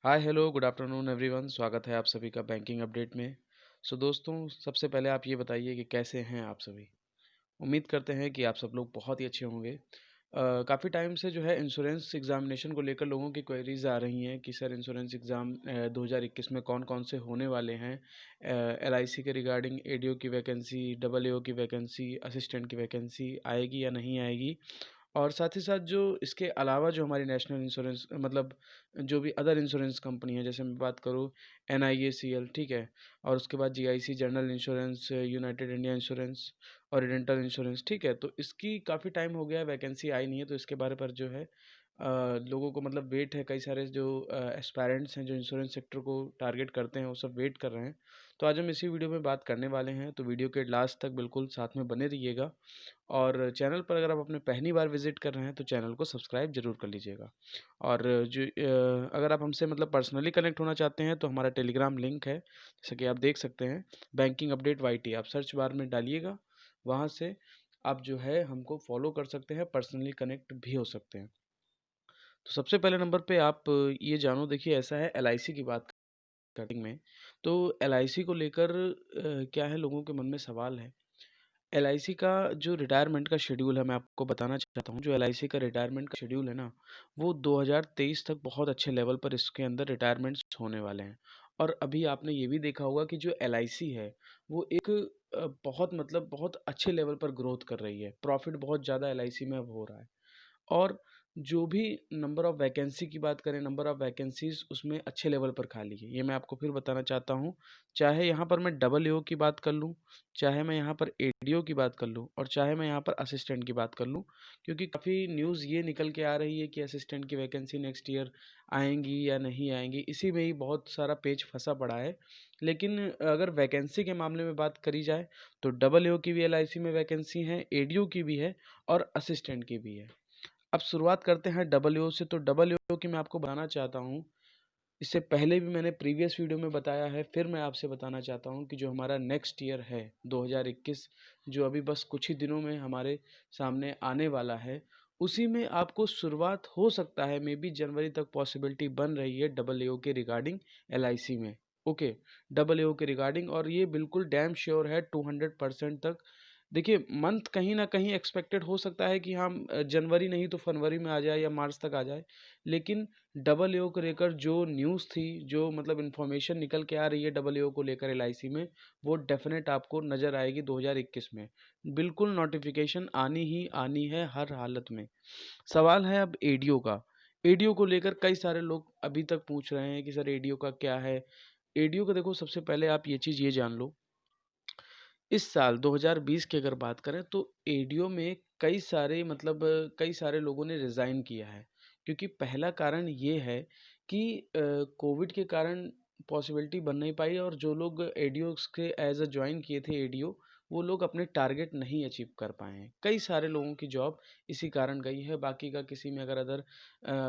Hi hello good afternoon everyone. स्वागत है आप सभी का बैंकिंग अपडेट में। दोस्तों, सबसे पहले आप ये बताइए कि कैसे हैं आप सभी। उम्मीद करते हैं कि आप सब लोग बहुत ही अच्छे होंगे। काफ़ी टाइम से जो है इंश्योरेंस एग्जामिनेशन को लेकर लोगों की क्वेरीज आ रही हैं कि सर इंश्योरेंस एग्ज़ाम 2021 में कौन कौन से होने वाले हैं। एलआईसी के रिगार्डिंग एडीओ की वैकेंसी, डबल एओ की वैकेंसी, असिस्टेंट की वैकेंसी आएगी या नहीं आएगी। और साथ ही साथ जो इसके अलावा जो हमारी नेशनल इंश्योरेंस मतलब जो भी अदर इंश्योरेंस कंपनी है, जैसे मैं बात करूँ एनआईएसीएल, ठीक है, और उसके बाद GIC general insurance, United India insurance और डेंटल इंश्योरेंस, ठीक है, तो इसकी काफ़ी टाइम हो गया है, वैकेंसी आई नहीं है, तो इसके बारे पर जो है लोगों को मतलब वेट है। कई सारे जो एस्पायरेंट्स हैं जो इंश्योरेंस सेक्टर को टारगेट करते हैं वो सब वेट कर रहे हैं। तो आज हम इसी वीडियो में बात करने वाले हैं, तो वीडियो के लास्ट तक बिल्कुल साथ में बने रहिएगा। और चैनल पर अगर आप अपने पहली बार विजिट कर रहे हैं तो चैनल को सब्सक्राइब जरूर कर लीजिएगा। और जो अगर आप हमसे मतलब पर्सनली कनेक्ट होना चाहते हैं तो हमारा टेलीग्राम लिंक है, जैसे कि आप देख सकते हैं, बैंकिंग अपडेट वाईटी, आप सर्च बार में डालिएगा, वहाँ से आप जो है हमको फॉलो कर सकते हैं, पर्सनली कनेक्ट भी हो सकते हैं। तो सबसे पहले नंबर पे आप ये जानो, देखिए ऐसा है, एलआईसी की बात स्टार्टिंग में, तो एलआईसी को लेकर क्या है, लोगों के मन में सवाल है। एलआईसी का जो रिटायरमेंट का शेड्यूल है, मैं आपको बताना चाहता हूँ, जो एलआईसी का रिटायरमेंट का शेड्यूल है ना, वो 2023 तक बहुत अच्छे लेवल पर इसके अंदर रिटायरमेंट्स होने वाले हैं। और अभी आपने ये भी देखा होगा कि जो एलआईसी है वो एक बहुत मतलब बहुत अच्छे लेवल पर ग्रोथ कर रही है, प्रॉफिट बहुत ज़्यादा एलआईसी में अब हो रहा है। और जो भी नंबर ऑफ़ वैकेंसी की बात करें, नंबर ऑफ़ वैकेंसीज़ उसमें अच्छे लेवल पर खाली है, ये मैं आपको फिर बताना चाहता हूँ। चाहे यहाँ पर मैं डबल एओ की बात कर लूँ, चाहे मैं यहाँ पर एडीओ की बात कर लूँ और चाहे मैं यहाँ पर असिस्टेंट की बात कर लूँ, क्योंकि काफ़ी न्यूज़ ये निकल के आ रही है कि असिस्टेंट की वैकेंसी नेक्स्ट ईयर आएँगी या नहीं आएँगी, इसी में ही बहुत सारा पेच फँसा पड़ा है। लेकिन अगर वैकेंसी के मामले में बात करी जाए, तो डबल एओ की भी एलआईसी में वैकेंसी है, एडीओ की भी है और असिस्टेंट की भी है। अब शुरुआत करते हैं डबल से। तो डबल की मैं आपको बताना चाहता हूँ, इससे पहले भी मैंने प्रीवियस वीडियो में बताया है, फिर मैं आपसे बताना चाहता हूँ कि जो हमारा नेक्स्ट ईयर है 2021, जो अभी बस कुछ ही दिनों में हमारे सामने आने वाला है, उसी में आपको शुरुआत हो सकता है, मे बी जनवरी तक पॉसिबिलिटी बन रही है डबल के रिगार्डिंग एलआईसी में। ओके, डबल के रिगार्डिंग, और ये बिल्कुल डैम श्योर है 200% तक। देखिए, मंथ कहीं न कहीं एक्सपेक्टेड हो सकता है कि हम जनवरी नहीं तो फरवरी में आ जाए या मार्च तक आ जाए। लेकिन डबल एओ को लेकर जो न्यूज़ थी, जो मतलब इन्फॉर्मेशन निकल के आ रही है डबल एओ को लेकर एलआईसी में, वो डेफ़िनेट आपको नज़र आएगी 2021 में। बिल्कुल नोटिफ़िकेशन आनी ही आनी है हर हालत में। सवाल है अब एडीओ का। एडीओ को लेकर कई सारे लोग अभी तक पूछ रहे हैं कि सर एडीओ का क्या है? एडीओ का देखो, सबसे पहले आप ये चीज़ ये जान लो, इस साल 2020 की अगर बात करें तो एडीओ में कई सारे लोगों ने रिज़ाइन किया है। क्योंकि पहला कारण ये है कि कोविड के कारण पॉसिबिलिटी बन नहीं पाई, और जो लोग एडीओज़ के एज़ अ जॉइन किए थे एडीओ, वो लोग अपने टारगेट नहीं अचीव कर पाए हैं। कई सारे लोगों की जॉब इसी कारण गई है। बाकी का किसी में अगर अदर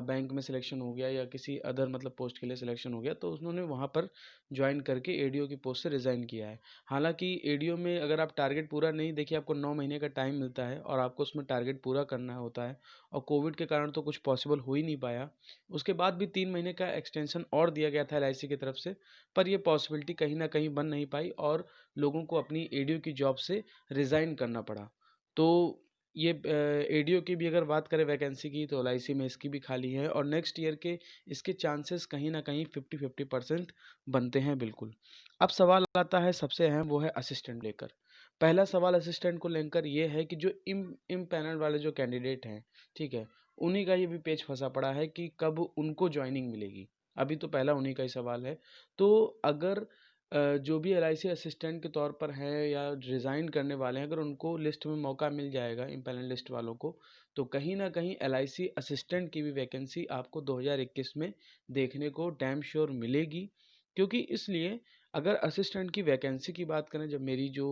बैंक में सिलेक्शन हो गया या किसी अदर मतलब पोस्ट के लिए सिलेक्शन हो गया, तो उन्होंने वहाँ पर जॉइन करके एडीओ की पोस्ट से रिज़ाइन किया है। हालाँकि एडीओ में अगर आप टारगेट पूरा नहीं, देखिए आपको 9 महीने का टाइम मिलता है और आपको उसमें टारगेट पूरा करना होता है, और कोविड के कारण तो कुछ पॉसिबल हो ही नहीं पाया। उसके बाद भी 3 महीने का एक्सटेंशन और दिया गया था एलआईसी की तरफ से, पर ये पॉसिबिलिटी कहीं न कहीं बन नहीं पाई और लोगों को अपनी एडीओ की जॉब से रिज़ाइन करना पड़ा। तो ये एडीओ की भी अगर बात करें वैकेंसी की, तो एलआईसी में इसकी भी खाली है, और नेक्स्ट ईयर के इसके चांसेस कहीं न कहीं 50-50% बनते हैं बिल्कुल। अब सवाल आता है सबसे अहम, वो है असिस्टेंट लेकर। पहला सवाल असिस्टेंट को लेकर ये है कि जो इम्पैनल वाले जो कैंडिडेट हैं, ठीक है, उन्हीं का ये भी पेच फँसा पड़ा है कि कब उनको जॉइनिंग मिलेगी। अभी तो पहला उन्हीं का ही सवाल है। तो अगर जो भी एलआईसी असिस्टेंट के तौर पर हैं या रिज़ाइन करने वाले हैं, अगर उनको लिस्ट में मौका मिल जाएगा इम्पैनल लिस्ट वालों को, तो कहीं न कहीं एलआईसी असिस्टेंट की भी वैकेंसी आपको 2021 में देखने को डैम श्योर मिलेगी। क्योंकि इसलिए, अगर असिस्टेंट की वैकेंसी की बात करें, जब मेरी जो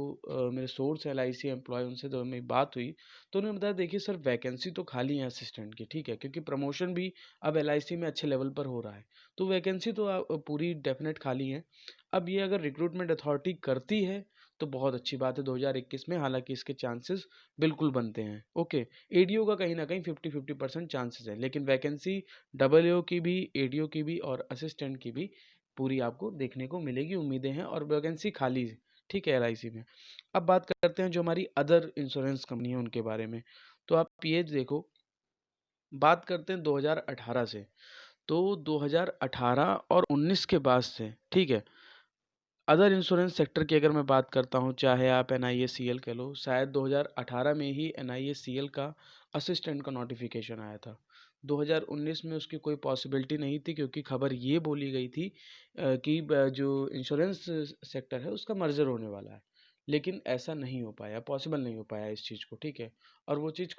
मेरे सोर्स है एलआईसी एम्प्लॉय, उनसे तो मेरी बात हुई, तो उन्होंने बताया, देखिए सर वैकेंसी तो खाली है असिस्टेंट की, ठीक है, क्योंकि प्रमोशन भी अब एलआईसी में अच्छे लेवल पर हो रहा है, तो वैकेंसी तो पूरी डेफिनेट खाली है। अब ये अगर रिक्रूटमेंट अथॉरिटी करती है तो बहुत अच्छी बात है 2021 में, हालाँकि इसके चांसेस बिल्कुल बनते हैं। ओके, एडीओ का कहीं न कहीं 50-50% चांसेस है, लेकिन वैकेंसी डबल एओ की भी, एडीओ की भी और असिस्टेंट की भी पूरी आपको देखने को मिलेगी, उम्मीदें हैं, और वैकेंसी खाली है, ठीक है, एलआईसी में। अब बात करते हैं जो हमारी अदर इंश्योरेंस कंपनी है उनके बारे में। तो आप ये देखो, बात करते हैं 2018 से, तो 2018 और 19 के बाद से, ठीक है, अदर इंश्योरेंस सेक्टर की अगर मैं बात करता हूँ, चाहे आप एनआईएसीएल कह लो, शायद 2018 में ही एनआईएसीएल का असिस्टेंट का नोटिफिकेशन आया था। 2019 में उसकी कोई पॉसिबिलिटी नहीं थी, क्योंकि खबर ये बोली गई थी कि जो इंश्योरेंस सेक्टर है उसका मर्जर होने वाला है, लेकिन ऐसा नहीं हो पाया, पॉसिबल नहीं हो पाया इस चीज़ को, ठीक है, और वो चीज़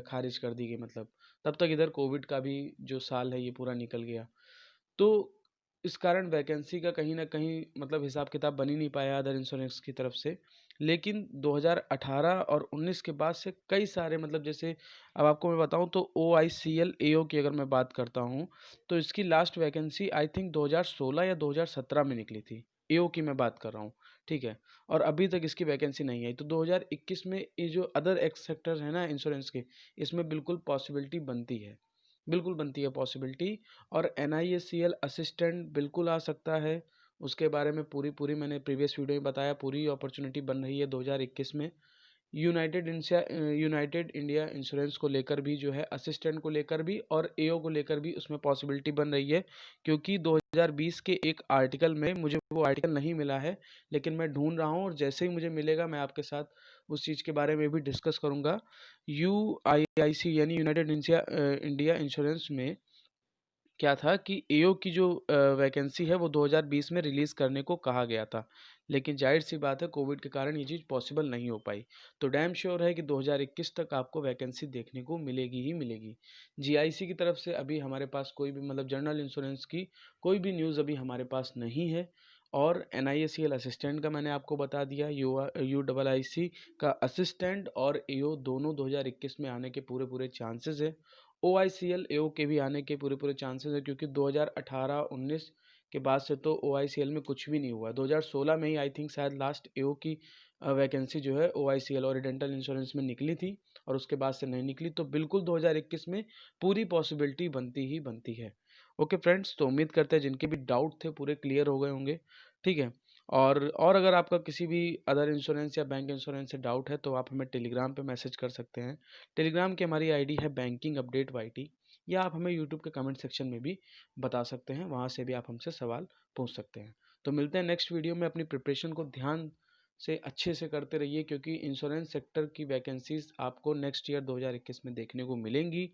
खारिज कर दी गई। मतलब तब तक इधर कोविड का भी जो साल है ये पूरा निकल गया, तो इस कारण वैकेंसी का कहीं न कहीं मतलब हिसाब किताब बन ही नहीं पाया अदर इंश्योरेंस की तरफ से। लेकिन 2018 और 19 के बाद से कई सारे, मतलब जैसे अब आपको मैं बताऊँ तो ओआईसीएल एओ की अगर मैं बात करता हूँ, तो इसकी लास्ट वैकेंसी आई थिंक 2016 या 2017 में निकली थी। एओ की मैं बात कर रहा हूँ, ठीक है? और अभी तक इसकी वैकेंसी नहीं आई। तो 2021 में ये जो अदर एक्स सेक्टर है ना इंश्योरेंस के, इसमें बिल्कुल पॉसिबिलिटी बनती है। बिल्कुल बनती है पॉसिबिलिटी, और एनआईएसीएल असिस्टेंट बिल्कुल आ सकता है। उसके बारे में पूरी मैंने प्रीवियस वीडियो में बताया, पूरी अपॉर्चुनिटी बन रही है 2021 में। यूनाइटेड इंडिया इंश्योरेंस को लेकर भी जो है, असिस्टेंट को लेकर भी और एओ को लेकर भी उसमें पॉसिबिलिटी बन रही है, क्योंकि 2020 के एक आर्टिकल में, मुझे वो आर्टिकल नहीं मिला है, लेकिन मैं ढूंढ रहा हूँ, और जैसे ही मुझे मिलेगा मैं आपके साथ उस चीज़ के बारे में भी डिस्कस करूँगा। यूआईआईसी यानी यूनाइटेड इंडिया इंश्योरेंस में क्या था कि एओ की जो वैकेंसी है वो 2020 में रिलीज़ करने को कहा गया था, लेकिन ज़ाहिर-सी बात है कोविड के कारण ये चीज़ पॉसिबल नहीं हो पाई। तो डैम श्योर है कि 2021 तक आपको वैकेंसी देखने को मिलेगी ही मिलेगी। जीआईसी की तरफ से अभी हमारे पास कोई भी, मतलब जनरल इंश्योरेंस की कोई भी न्यूज़ अभी हमारे पास नहीं है, और एनआईएसीएल असिस्टेंट का मैंने आपको बता दिया, यूआईसी का असिस्टेंट और एओ दोनों 2021 में आने के पूरे-पूरे चांसेज़ है। ओआईसीएल एओ के भी आने के पूरे-पूरे चांसेस हैं, क्योंकि 2018-19 के बाद से तो ओआईसीएल में कुछ भी नहीं हुआ है। 2016 में ही आई थिंक शायद लास्ट एओ की वैकेंसी जो है ओआईसीएल और डेंटल इंश्योरेंस में निकली थी, और उसके बाद से नहीं निकली। तो बिल्कुल 2021 में पूरी पॉसिबिलिटी बनती ही बनती है। ओके फ्रेंड्स, तो उम्मीद करते हैं जिनके भी डाउट थे पूरे क्लियर हो गए होंगे, ठीक है? और अगर आपका किसी भी अदर इंश्योरेंस या बैंक इंश्योरेंस से डाउट है, तो आप हमें टेलीग्राम पे मैसेज कर सकते हैं। टेलीग्राम की हमारी आईडी है बैंकिंग अपडेट वाईटी, या आप हमें यूट्यूब के कमेंट सेक्शन में भी बता सकते हैं, वहाँ से भी आप हमसे सवाल पूछ सकते हैं। तो मिलते हैं नेक्स्ट वीडियो में। अपनी प्रिपरेशन को ध्यान से अच्छे से करते रहिए, क्योंकि इंश्योरेंस सेक्टर की वैकेंसीज आपको नेक्स्ट ईयर 2021 में देखने को मिलेंगी।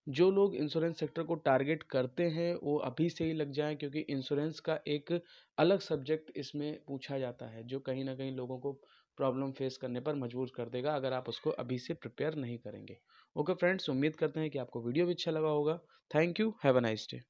जो लोग इंश्योरेंस सेक्टर को टारगेट करते हैं वो अभी से ही लग जाएं, क्योंकि इंश्योरेंस का एक अलग सब्जेक्ट इसमें पूछा जाता है, जो कहीं ना कहीं लोगों को प्रॉब्लम फेस करने पर मजबूर कर देगा, अगर आप उसको अभी से प्रिपेयर नहीं करेंगे। ओके फ्रेंड्स, उम्मीद करते हैं कि आपको वीडियो भी अच्छा लगा होगा। Thank you, have a nice day.